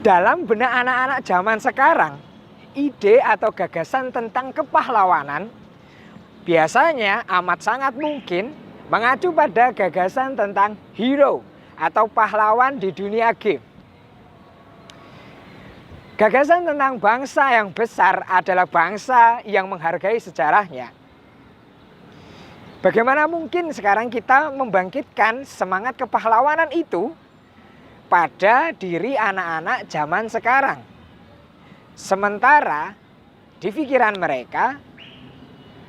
Dalam benak anak-anak zaman sekarang, ide atau gagasan tentang kepahlawanan biasanya amat sangat mungkin mengacu pada gagasan tentang hero atau pahlawan di dunia game. Gagasan tentang bangsa yang besar adalah bangsa yang menghargai sejarahnya. Bagaimana mungkin sekarang kita membangkitkan semangat kepahlawanan itu pada diri anak-anak zaman sekarang? Sementara di pikiran mereka,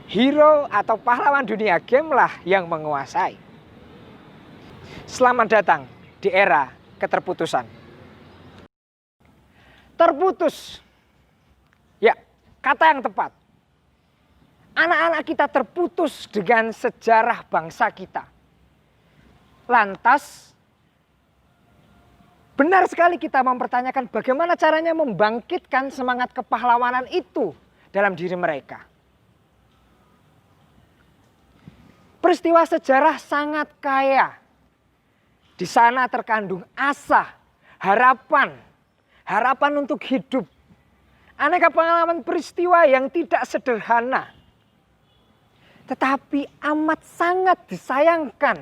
hero atau pahlawan dunia game lah yang menguasai. Selamat datang di era keterputusan. Terputus, ya, kata yang tepat. Anak-anak kita terputus dengan sejarah bangsa kita. Lantas, benar sekali kita mempertanyakan bagaimana caranya membangkitkan semangat kepahlawanan itu dalam diri mereka. Peristiwa sejarah sangat kaya. Di sana terkandung asa, harapan untuk hidup. Aneka pengalaman peristiwa yang tidak sederhana. Tetapi amat sangat disayangkan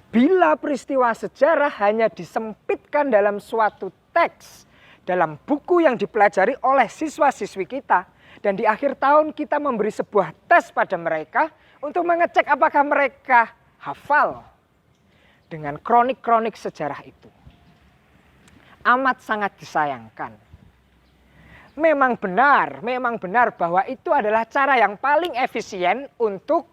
bila peristiwa sejarah hanya disempitkan dalam suatu teks, dalam buku yang dipelajari oleh siswa-siswi kita, dan di akhir tahun kita memberi sebuah tes pada mereka untuk mengecek apakah mereka hafal dengan kronik-kronik sejarah itu. Amat sangat disayangkan. Memang benar bahwa itu adalah cara yang paling efisien untuk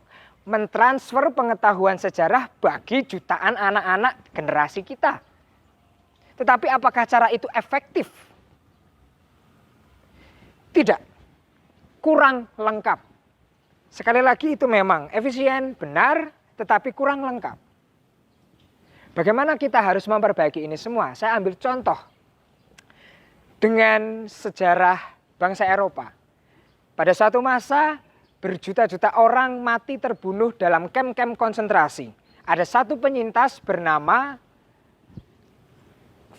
mentransfer pengetahuan sejarah bagi jutaan anak-anak generasi kita. Tetapi apakah cara itu efektif? Tidak. Kurang lengkap. Sekali lagi itu memang efisien, benar, tetapi kurang lengkap. Bagaimana kita harus memperbaiki ini semua? Saya ambil contoh dengan sejarah bangsa Eropa. Pada suatu masa berjuta-juta orang mati terbunuh dalam kamp-kamp konsentrasi. Ada satu penyintas bernama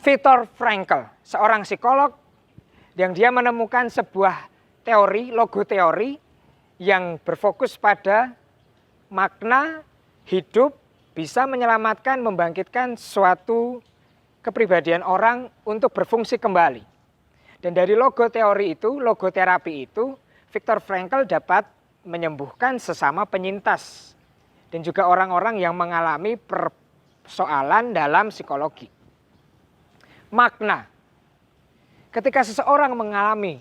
Viktor Frankl, seorang psikolog yang dia menemukan sebuah teori, logo teori yang berfokus pada makna hidup bisa menyelamatkan, membangkitkan suatu kepribadian orang untuk berfungsi kembali. Dan dari logo teori itu, logo terapi itu, Viktor Frankl dapat menyembuhkan sesama penyintas dan juga orang-orang yang mengalami persoalan dalam psikologi. Makna. Ketika seseorang mengalami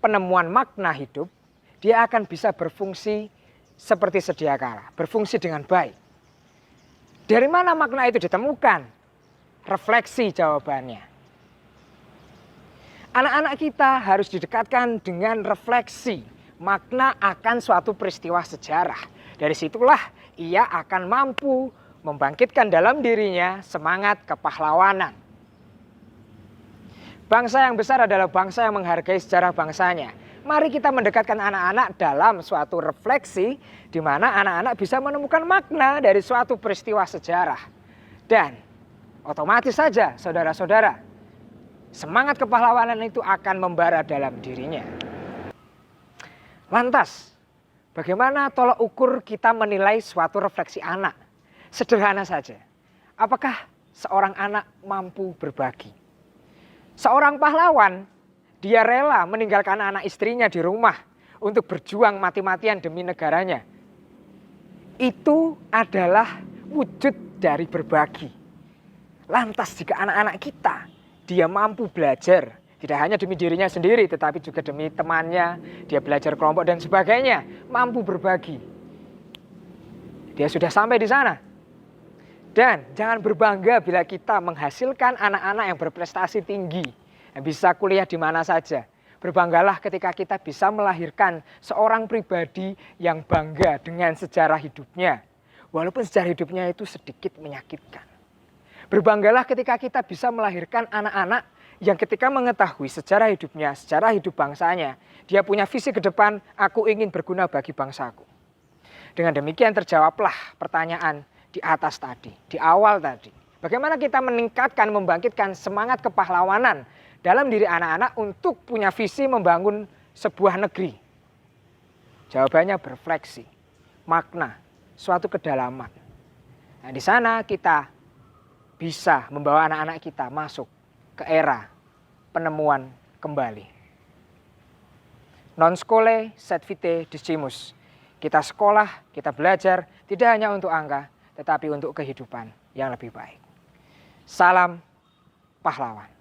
penemuan makna hidup, dia akan bisa berfungsi seperti sedia kala, berfungsi dengan baik. Dari mana makna itu ditemukan? Refleksi jawabannya. Anak-anak kita harus didekatkan dengan refleksi makna akan suatu peristiwa sejarah. Dari situlah ia akan mampu membangkitkan dalam dirinya semangat kepahlawanan. Bangsa yang besar adalah bangsa yang menghargai sejarah bangsanya. Mari kita mendekatkan anak-anak dalam suatu refleksi di mana anak-anak bisa menemukan makna dari suatu peristiwa sejarah. Dan otomatis saja saudara-saudara, semangat kepahlawanan itu akan membara dalam dirinya. Lantas, bagaimana tolak ukur kita menilai suatu refleksi anak? Sederhana saja. Apakah seorang anak mampu berbagi? Seorang pahlawan, dia rela meninggalkan anak istrinya di rumah untuk berjuang mati-matian demi negaranya. Itu adalah wujud dari berbagi. Lantas jika anak-anak kita, dia mampu belajar, tidak hanya demi dirinya sendiri, tetapi juga demi temannya, dia belajar kelompok dan sebagainya, mampu berbagi. Dia sudah sampai di sana. Dan jangan berbangga bila kita menghasilkan anak-anak yang berprestasi tinggi, yang bisa kuliah di mana saja. Berbanggalah ketika kita bisa melahirkan seorang pribadi yang bangga dengan sejarah hidupnya. Walaupun sejarah hidupnya itu sedikit menyakitkan. Berbanggalah ketika kita bisa melahirkan anak-anak yang ketika mengetahui sejarah hidupnya, sejarah hidup bangsanya, dia punya visi ke depan, aku ingin berguna bagi bangsaku. Dengan demikian terjawablah pertanyaan di atas tadi, di awal tadi. Bagaimana kita meningkatkan, membangkitkan semangat kepahlawanan dalam diri anak-anak untuk punya visi membangun sebuah negeri? Jawabannya berefleksi, makna, suatu kedalaman. Nah, di sana kita bisa membawa anak-anak kita masuk ke era penemuan kembali. Non scholae sed vitae decimus. Kita sekolah, kita belajar tidak hanya untuk angka, tetapi untuk kehidupan yang lebih baik. Salam pahlawan.